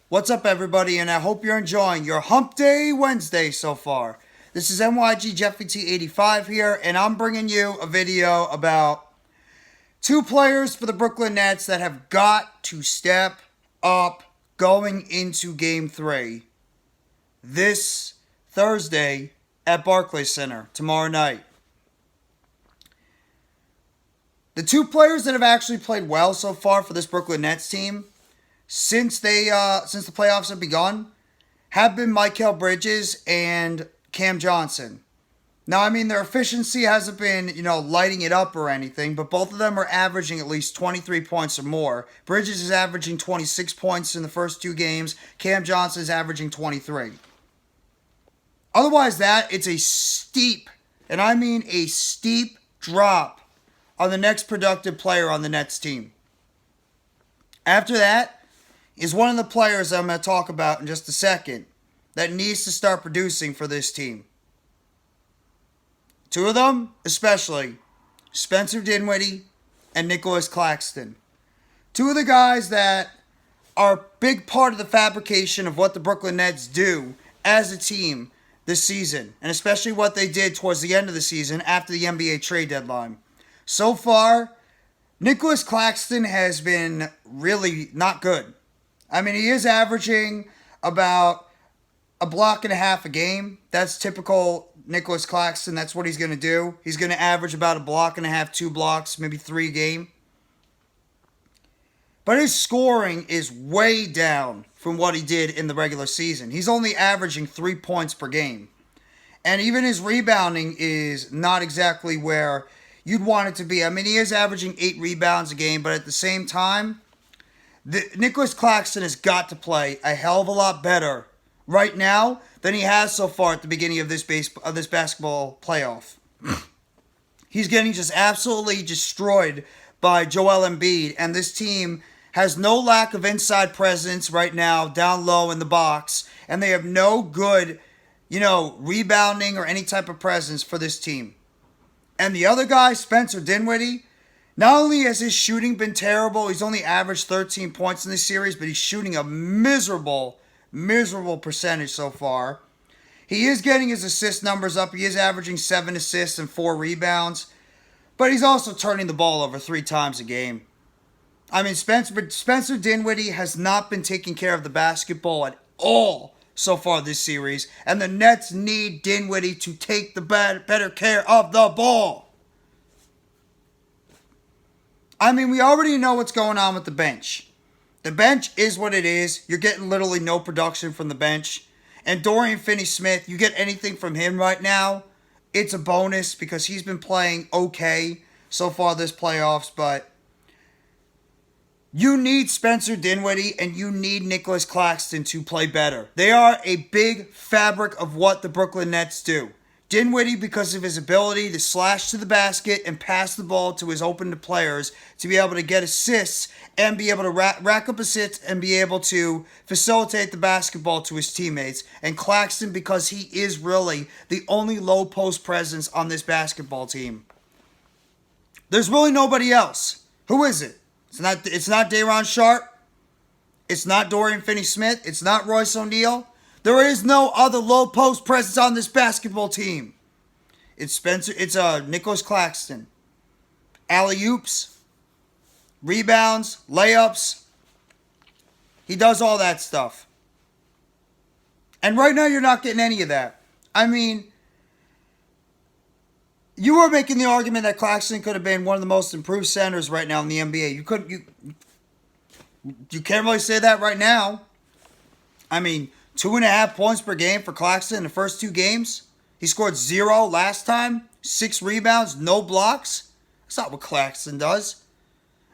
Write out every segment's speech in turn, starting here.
What's up, everybody, and I hope you're enjoying your Hump Day Wednesday so far. This is NYG Jeffy T85 here, and I'm bringing you a video about two players for the Brooklyn Nets that have got to step up going into Game 3 this Thursday at Barclays Center tomorrow night. The two players that have actually played well so far for this Brooklyn Nets team since the playoffs have begun have been Mikal Bridges and Cam Johnson. Now, I mean, their efficiency hasn't been, lighting it up or anything, but both of them are averaging at least 23 points or more. Bridges is averaging 26 points in the first two games. Cam Johnson is averaging 23. Otherwise it's a steep, and I mean a steep drop on the next productive player on the Nets team. After that is one of the players I'm going to talk about in just a second that needs to start producing for this team. Two of them, especially, Spencer Dinwiddie and Nicolas Claxton. Two of the guys that are a big part of the fabrication of what the Brooklyn Nets do as a team this season, and especially what they did towards the end of the season after the NBA trade deadline. So far, Nicolas Claxton has been really not good. I mean, he is averaging about a block and a half a game. That's typical Nicolas Claxton. That's what he's going to do. He's going to average about a block and a half, 2 blocks, maybe 3 a game. But his scoring is way down from what he did in the regular season. He's only averaging 3 points per game. And even his rebounding is not exactly where you'd want it to be. I mean, he is averaging 8 rebounds a game, but at the same time, Nicolas Claxton has got to play a hell of a lot better right now than he has so far at the beginning of this basketball playoff. He's getting just absolutely destroyed by Joel Embiid, and this team has no lack of inside presence right now down low in the box, and they have no good, rebounding or any type of presence for this team. And the other guy, Spencer Dinwiddie, not only has his shooting been terrible, he's only averaged 13 points in this series, but he's shooting a miserable percentage so far. He is getting his assist numbers up. He is averaging 7 assists and 4 rebounds, but he's also turning the ball over 3 times a game. I mean, Spencer Dinwiddie has not been taking care of the basketball at all so far this series, and the Nets need Dinwiddie to take the better care of the ball. I mean, we already know what's going on with the bench. The bench is what it is. You're getting literally no production from the bench. And Dorian Finney-Smith, you get anything from him right now, it's a bonus because he's been playing okay so far this playoffs, but you need Spencer Dinwiddie and you need Nicolas Claxton to play better. They are a big fabric of what the Brooklyn Nets do. Dinwiddie, because of his ability to slash to the basket and pass the ball to his open players, to be able to get assists and be able to rack up assists and be able to facilitate the basketball to his teammates. And Claxton, because he is really the only low post presence on this basketball team. There's really nobody else. Who is it? It's not Day'Ron Sharpe. It's not Dorian Finney-Smith. It's not Royce O'Neal. There is no other low post presence on this basketball team. It's Nicolas Claxton. Alley-oops, rebounds, layups. He does all that stuff. And right now you're not getting any of that. I mean, you were making the argument that Claxton could have been one of the most improved centers right now in the NBA. You can't really say that right now. I mean, 2.5 points per game for Claxton in the first 2 games. He scored 0 last time. 6 rebounds, no blocks. That's not what Claxton does.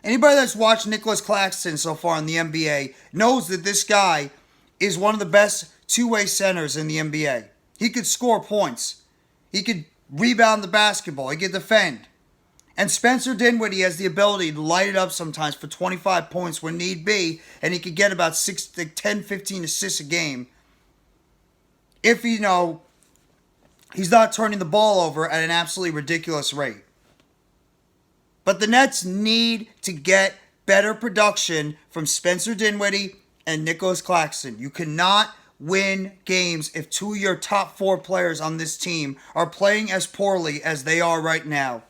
Anybody that's watched Nicolas Claxton so far in the NBA knows that this guy is one of the best two-way centers in the NBA. He could score points. He could rebound the basketball. He could defend. And Spencer Dinwiddie has the ability to light it up sometimes for 25 points when need be, and he could get about 10, 15 assists a game if, he's not turning the ball over at an absolutely ridiculous rate. But the Nets need to get better production from Spencer Dinwiddie and Nicolas Claxton. You cannot win games if two of your top 4 players on this team are playing as poorly as they are right now.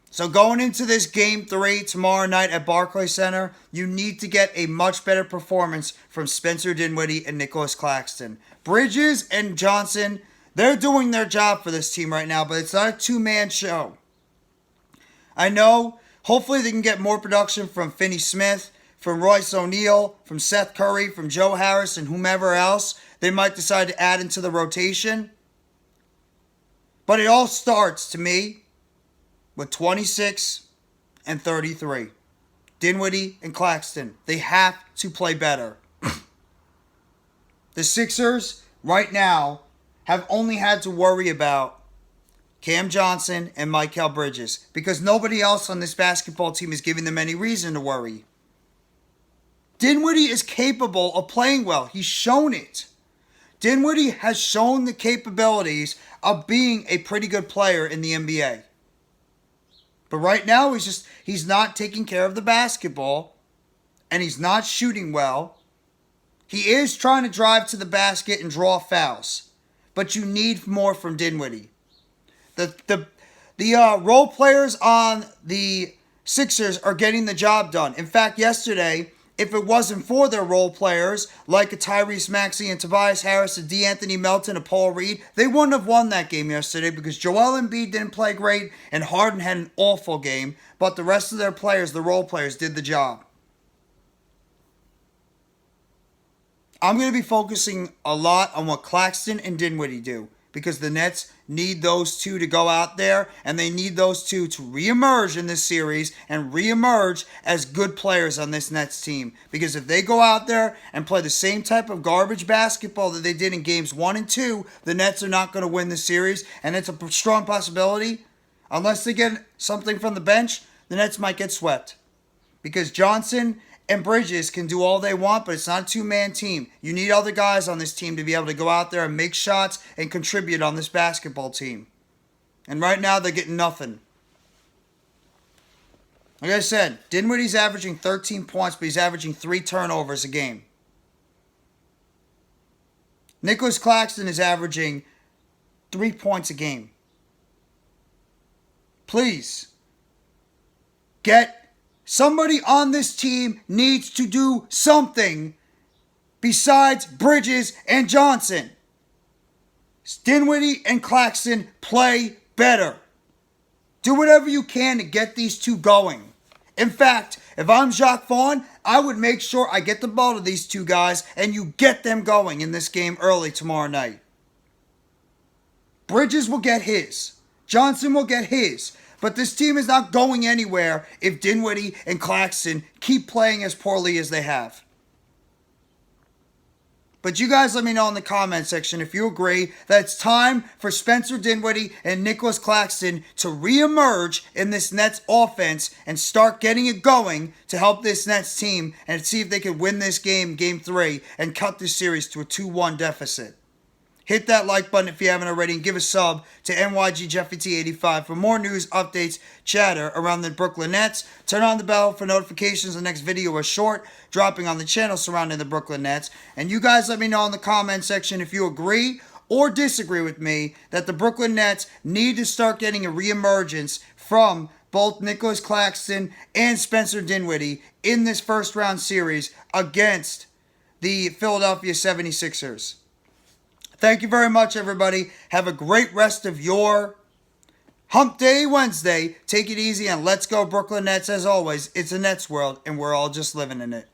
So going into this Game 3 tomorrow night at Barclays Center, you need to get a much better performance from Spencer Dinwiddie and Nicolas Claxton. Bridges and Johnson, they're doing their job for this team right now, but it's not a two-man show. I know, hopefully they can get more production from Finney Smith, from Royce O'Neal, from Seth Curry, from Joe Harris, and whomever else they might decide to add into the rotation. But it all starts, to me, with 26 and 33. Dinwiddie and Claxton, they have to play better. The Sixers, right now, have only had to worry about Cam Johnson and Mikal Bridges because nobody else on this basketball team is giving them any reason to worry. Dinwiddie is capable of playing well. He's shown it. Dinwiddie has shown the capabilities of being a pretty good player in the NBA. But right now, he's not taking care of the basketball, and he's not shooting well. He is trying to drive to the basket and draw fouls, but you need more from Dinwiddie. The role players on the Sixers are getting the job done. In fact, yesterday, if it wasn't for their role players, like a Tyrese Maxey and Tobias Harris, a DeAnthony Melton, and Paul Reed, they wouldn't have won that game yesterday because Joel Embiid didn't play great and Harden had an awful game, but the rest of their players, the role players, did the job. I'm going to be focusing a lot on what Claxton and Dinwiddie do because the Nets need those two to go out there, and they need those two to re-emerge in this series and re-emerge as good players on this Nets team. Because if they go out there and play the same type of garbage basketball that they did in games 1 and 2, the Nets are not going to win the series, and it's a strong possibility. Unless they get something from the bench, the Nets might get swept. Because Johnson and Bridges can do all they want, but it's not a two-man team. You need other guys on this team to be able to go out there and make shots and contribute on this basketball team. And right now, they're getting nothing. Like I said, Dinwiddie's averaging 13 points, but he's averaging 3 turnovers a game. Nicolas Claxton is averaging 3 points a game. Please, somebody on this team needs to do something besides Bridges and Johnson. Dinwiddie and Claxton play better. Do whatever you can to get these two going. In fact, if I'm Jacques Vaughn, I would make sure I get the ball to these two guys and you get them going in this game early tomorrow night. Bridges will get his. Johnson will get his. But this team is not going anywhere if Dinwiddie and Claxton keep playing as poorly as they have. But you guys let me know in the comment section if you agree that it's time for Spencer Dinwiddie and Nicolas Claxton to re-emerge in this Nets offense and start getting it going to help this Nets team and see if they can win this game, Game 3, and cut this series to a 2-1 deficit. Hit that like button if you haven't already and give a sub to NYGJeffyT85 for more news, updates, chatter around the Brooklyn Nets. Turn on the bell for notifications the next video or short dropping on the channel surrounding the Brooklyn Nets. And you guys let me know in the comment section if you agree or disagree with me that the Brooklyn Nets need to start getting a re-emergence from both Nicolas Claxton and Spencer Dinwiddie in this first round series against the Philadelphia 76ers. Thank you very much, everybody. Have a great rest of your Hump Day Wednesday. Take it easy and let's go Brooklyn Nets. As always, it's a Nets world, and we're all just living in it.